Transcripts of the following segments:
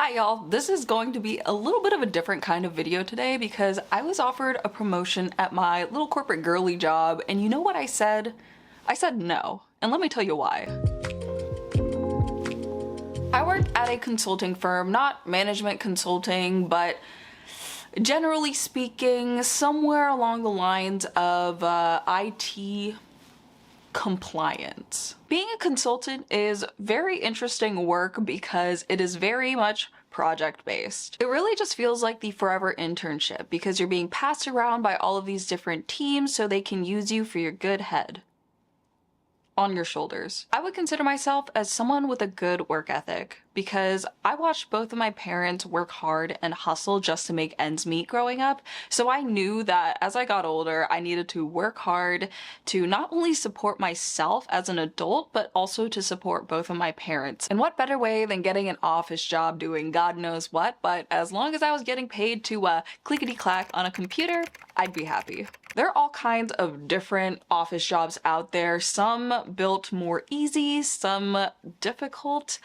Hi y'all, this is going to be a little bit of a different kind of video today because I was offered a promotion at my little corporate girly job, and you know what I said? I said no, and let me tell you why. I work at a consulting firm, not management consulting, but generally speaking, somewhere along the lines of IT compliance. Being a consultant is very interesting work because it is very much project-based. It really just feels like the forever internship because you're being passed around by all of these different teams so they can use you for your good head on your shoulders. I would consider myself as someone with a good work ethic because I watched both of my parents work hard and hustle just to make ends meet growing up, so I knew that as I got older I needed to work hard to not only support myself as an adult but also to support both of my parents. And what better way than getting an office job doing God knows what, but as long as I was getting paid to clickety-clack on a computer, I'd be happy. There are all kinds of different office jobs out there, some built more easy, some difficult.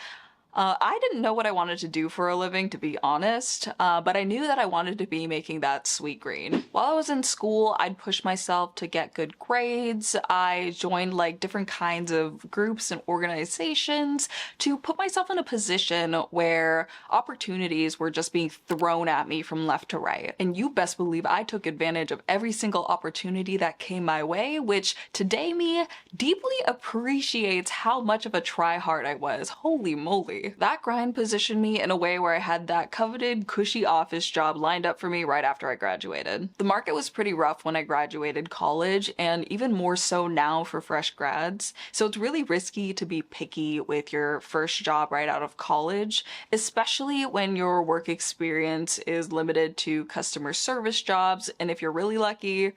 I didn't know what I wanted to do for a living, to be honest, but I knew that I wanted to be making that sweet green. While I was in school, I'd push myself to get good grades. I joined like different kinds of groups and organizations to put myself in a position where opportunities were just being thrown at me from left to right. And you best believe I took advantage of every single opportunity that came my way, which today me deeply appreciates how much of a tryhard I was. Holy moly. That grind positioned me in a way where I had that coveted, cushy office job lined up for me right after I graduated. The market was pretty rough when I graduated college, and even more so now for fresh grads, so it's really risky to be picky with your first job right out of college, especially when your work experience is limited to customer service jobs, and if you're really lucky,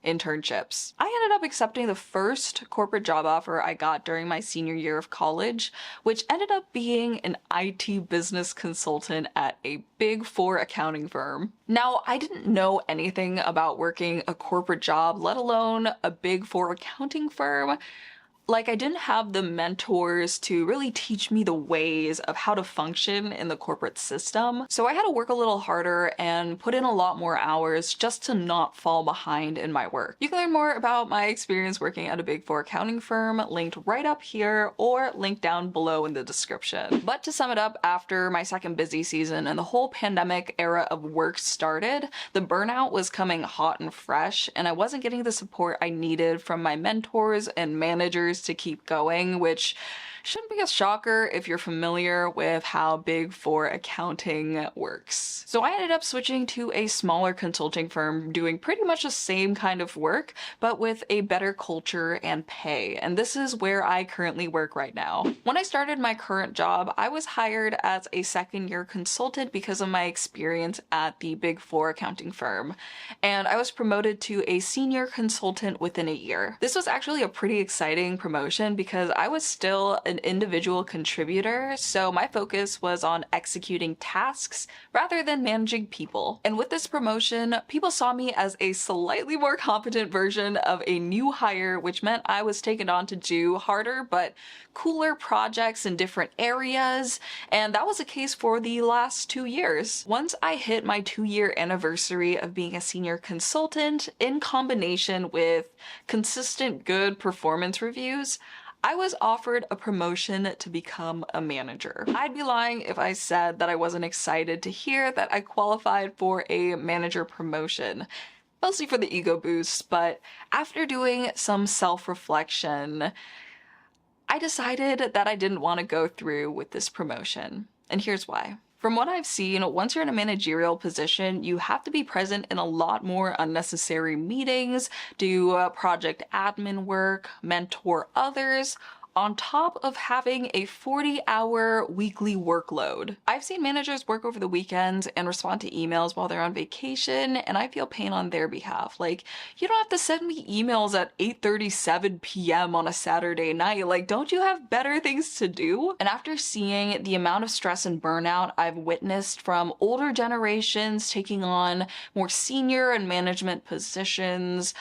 internships. I ended up accepting the first corporate job offer I got during my senior year of college, which ended up being an IT business consultant at a Big Four accounting firm. Now, I didn't know anything about working a corporate job, let alone a Big Four accounting firm. Like, I didn't have the mentors to really teach me the ways of how to function in the corporate system, so I had to work a little harder and put in a lot more hours just to not fall behind in my work. You can learn more about my experience working at a Big Four accounting firm linked right up here or linked down below in the description. But to sum it up, after my second busy season and the whole pandemic era of work started, the burnout was coming hot and fresh, and I wasn't getting the support I needed from my mentors and managers to keep going, which shouldn't be a shocker if you're familiar with how Big Four accounting works. So I ended up switching to a smaller consulting firm doing pretty much the same kind of work, but with a better culture and pay. And this is where I currently work right now. When I started my current job, I was hired as a second-year consultant because of my experience at the Big Four accounting firm. And I was promoted to a senior consultant within a year. This was actually a pretty exciting promotion because I was still an individual contributor, so my focus was on executing tasks rather than managing people. And with this promotion, people saw me as a slightly more competent version of a new hire, which meant I was taken on to do harder but cooler projects in different areas, and that was the case for the last 2 years. Once I hit my 2-year anniversary of being a senior consultant, in combination with consistent good performance reviews, I was offered a promotion to become a manager. I'd be lying if I said that I wasn't excited to hear that I qualified for a manager promotion. Mostly for the ego boost, but after doing some self-reflection, I decided that I didn't want to go through with this promotion. And here's why. From what I've seen, once you're in a managerial position, you have to be present in a lot more unnecessary meetings, do project admin work, mentor others, on top of having a 40-hour weekly workload. I've seen managers work over the weekends and respond to emails while they're on vacation, and I feel pain on their behalf. Like, you don't have to send me emails at 8:37 p.m. on a Saturday night. Like, don't you have better things to do? And after seeing the amount of stress and burnout I've witnessed from older generations taking on more senior and management positions,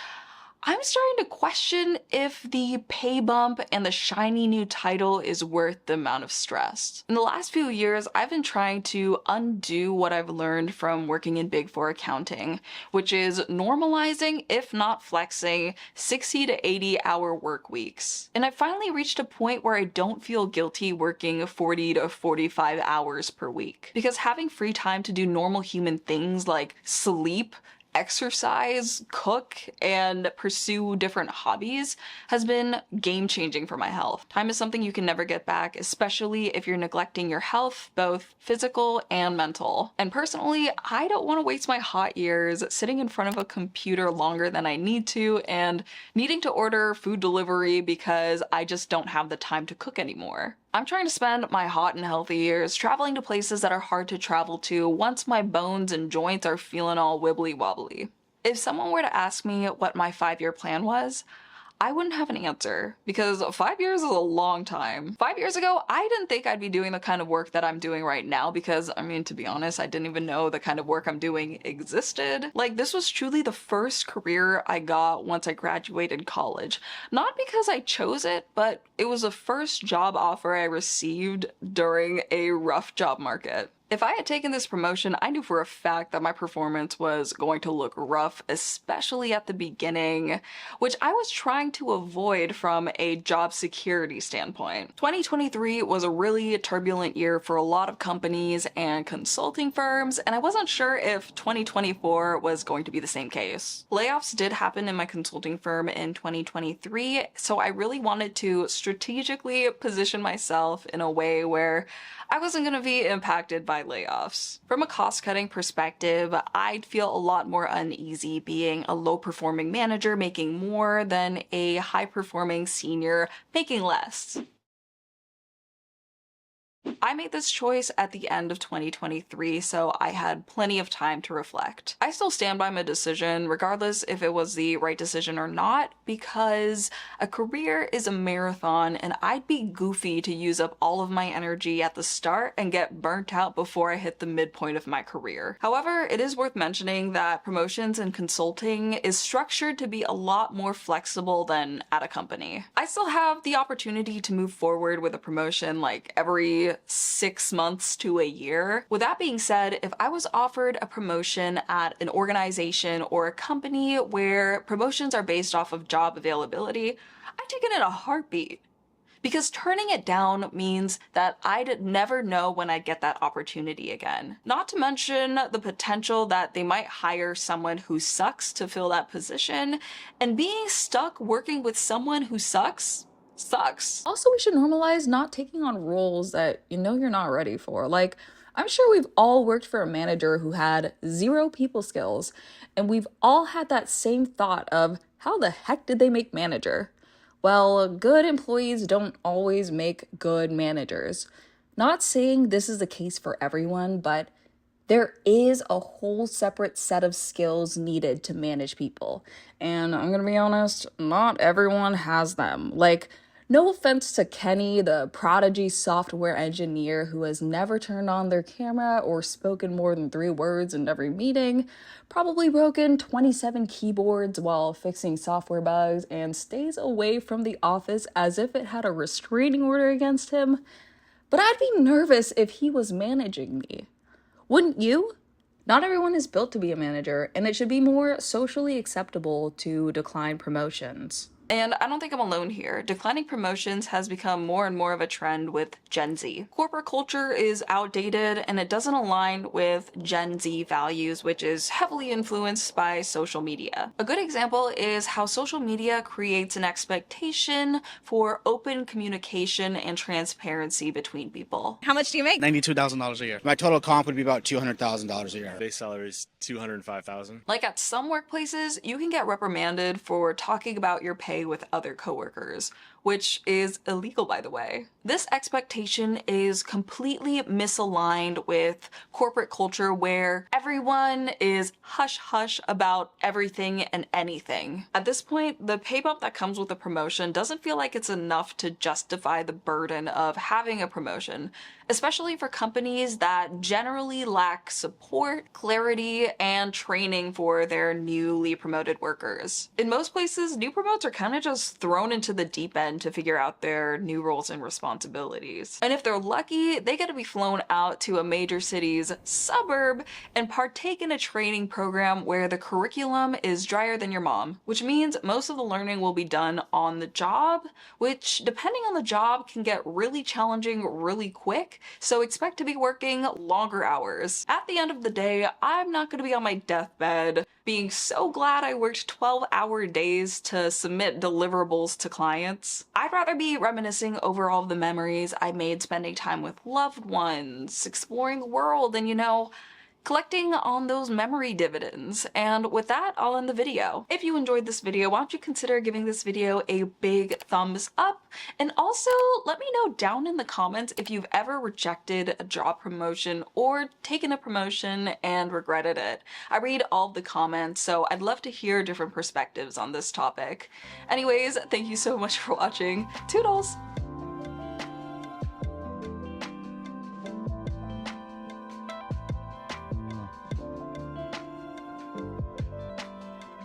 I'm starting to question if the pay bump and the shiny new title is worth the amount of stress. In the last few years, I've been trying to undo what I've learned from working in Big Four accounting, which is normalizing, if not flexing, 60 to 80-hour work weeks. And I finally reached a point where I don't feel guilty working 40 to 45 hours per week. Because having free time to do normal human things like sleep, exercise, cook, and pursue different hobbies has been game-changing for my health. Time is something you can never get back, especially if you're neglecting your health, both physical and mental. And personally, I don't want to waste my hot years sitting in front of a computer longer than I need to and needing to order food delivery because I just don't have the time to cook anymore. I'm trying to spend my hot and healthy years traveling to places that are hard to travel to once my bones and joints are feeling all wibbly wobbly. If someone were to ask me what my 5-year plan was, I wouldn't have an answer, because 5 years is a long time. 5 years ago, I didn't think I'd be doing the kind of work that I'm doing right now because, I mean, to be honest, I didn't even know the kind of work I'm doing existed. Like, this was truly the first career I got once I graduated college. Not because I chose it, but it was the first job offer I received during a rough job market. If I had taken this promotion, I knew for a fact that my performance was going to look rough, especially at the beginning, which I was trying to avoid from a job security standpoint. 2023 was a really turbulent year for a lot of companies and consulting firms, and I wasn't sure if 2024 was going to be the same case. Layoffs did happen in my consulting firm in 2023, so I really wanted to strategically position myself in a way where I wasn't going to be impacted by layoffs. From a cost-cutting perspective, I'd feel a lot more uneasy being a low-performing manager making more than a high-performing senior making less. I made this choice at the end of 2023, so I had plenty of time to reflect. I still stand by my decision, regardless if it was the right decision or not, because a career is a marathon and I'd be goofy to use up all of my energy at the start and get burnt out before I hit the midpoint of my career. However, it is worth mentioning that promotions in consulting is structured to be a lot more flexible than at a company. I still have the opportunity to move forward with a promotion like every 6 months to a year. With that being said, if I was offered a promotion at an organization or a company where promotions are based off of job availability, I'd take it in a heartbeat. Because turning it down means that I'd never know when I'd get that opportunity again. Not to mention the potential that they might hire someone who sucks to fill that position, and being stuck working with someone who sucks. Also, we should normalize not taking on roles that you know you're not ready for. Like, I'm sure we've all worked for a manager who had 0 people skills, and we've all had that same thought of, how the heck did they make manager? Well, good employees don't always make good managers. Not saying this is the case for everyone, but there is a whole separate set of skills needed to manage people. And I'm gonna be honest, not everyone has them. Like, no offense to Kenny, the prodigy software engineer who has never turned on their camera or spoken more than 3 words in every meeting, probably broken 27 keyboards while fixing software bugs, and stays away from the office as if it had a restraining order against him. But I'd be nervous if he was managing me. Wouldn't you? Not everyone is built to be a manager, and it should be more socially acceptable to decline promotions. And I don't think I'm alone here. Declining promotions has become more and more of a trend with Gen Z. Corporate culture is outdated and it doesn't align with Gen Z values, which is heavily influenced by social media. A good example is how social media creates an expectation for open communication and transparency between people. How much do you make? $92,000 a year. My total comp would be about $200,000 a year. Base salary is $205,000. Like at some workplaces, you can get reprimanded for talking about your pay with other coworkers, which is illegal, by the way. This expectation is completely misaligned with corporate culture where everyone is hush-hush about everything and anything. At this point, the pay bump that comes with a promotion doesn't feel like it's enough to justify the burden of having a promotion, especially for companies that generally lack support, clarity, and training for their newly promoted workers. In most places, new promotes are kind of just thrown into the deep end to figure out their new roles and responsibilities. And if they're lucky, they get to be flown out to a major city's suburb and partake in a training program where the curriculum is drier than your mom, which means most of the learning will be done on the job, which, depending on the job, can get really challenging really quick, so expect to be working longer hours. At the end of the day, I'm not going to be on my deathbed being so glad I worked 12-hour days to submit deliverables to clients. I'd rather be reminiscing over all of the memories I made spending time with loved ones, exploring the world, and collecting on those memory dividends. And with that, I'll end the video. If you enjoyed this video, why don't you consider giving this video a big thumbs up? And also, let me know down in the comments if you've ever rejected a job promotion or taken a promotion and regretted it. I read all the comments, so I'd love to hear different perspectives on this topic. Anyways, thank you so much for watching. Toodles!